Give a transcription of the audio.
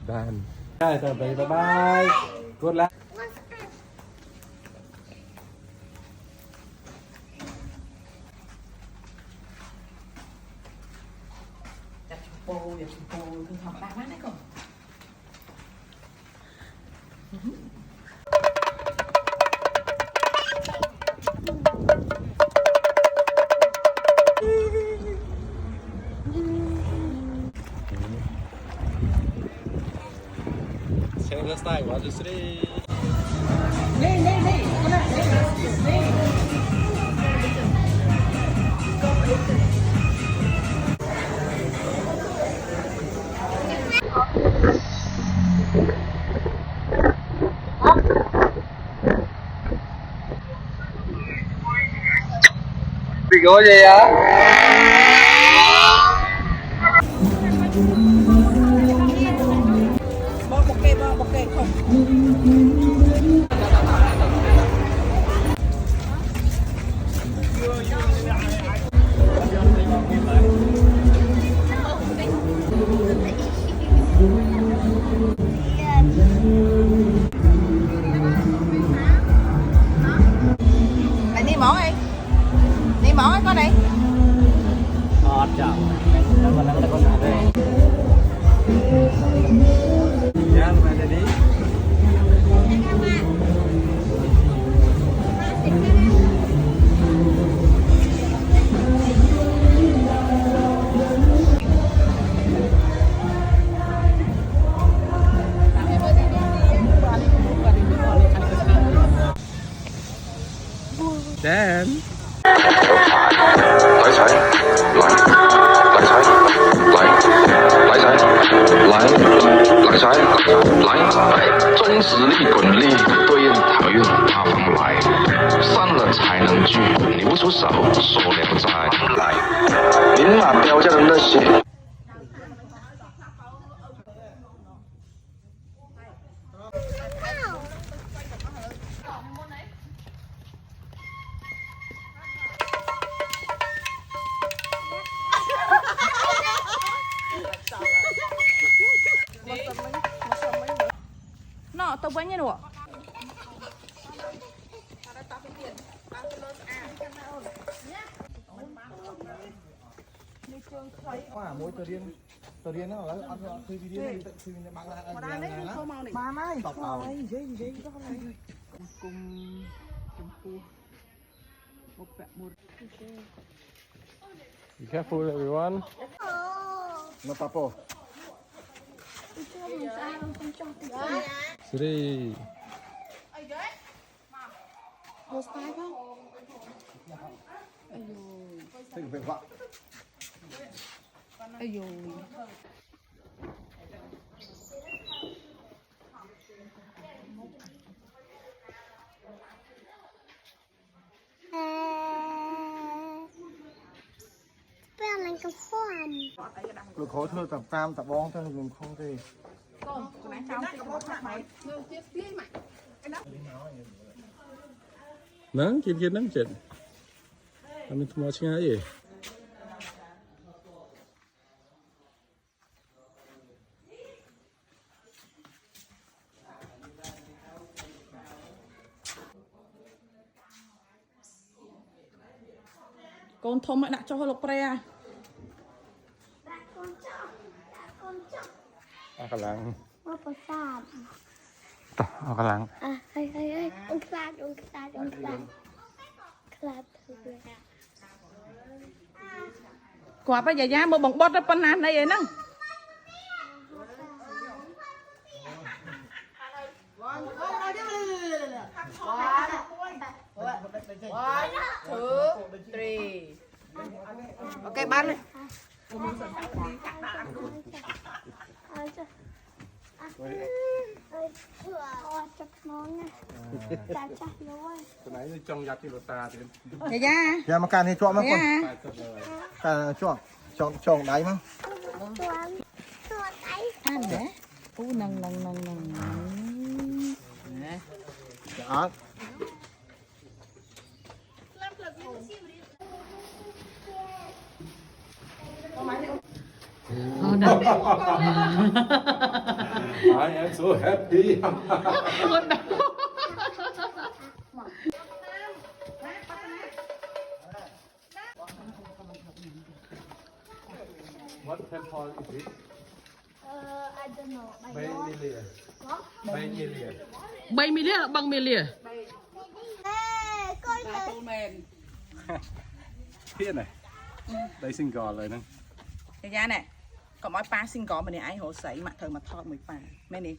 Dan. Bye bye. Good luck. Bồ thường học ba mắt đấy con. Same style. One, two, three. Đi, con này, đi. Bị gối gì á? Một kê không. Lại đi món đi. Đi món ấy con đi. Chào. Con nào đây? Dạ, mẹ đây đi. Dan. Lấy sải, lấy sải, lấy sải，来噻，来，中实力滚力，对应好运大方来，散了才能聚，你不出手，说聊斋来，明码标价的那些。Nó tao quên nha nụ. Mỗi tờ điên nó ở ăn thuê điên thuê bạn là ba này tọc vào dây đó này cùng phu một vẹn một. Be careful, everyone. Nó papo. Three. Một tay không? Thích về vợ. Ây dồi. Lục khối thơ tập tam tập bóng thơ dùng không thì Nắng, kia nắng chết. Kami semua singa aja. Con thông mẹ đặt cho lục pre. Akalang. Apa sab? Akalang. Hey, ông Clad. Clad thôi. Quả bây giờ giá mua bông bót đó pan này vậy nè. One, two, three. Ok, bán đi. Chắc ngon nha. Chắc luôn. Cái này trong giặt thì ta thì. Dạ dạ. Dạ mà can thì chọn mà con. Can chọn. chọn đáy mà Chuột ấy. Ăn hả? Nâng. Nè. đó I am so happy. What temple is it? I don't know. Vanilla. Vanilla. Bay mi lia bằng mi lia. Ê, coi thử. Tô mềm. Thiên này. Đây sinh gò rồi nè. Cái da nè. Còn mỗi pa xin có mà này ai hổ sấy mặt thời mặt thọt 1 pa. Mẹ nè.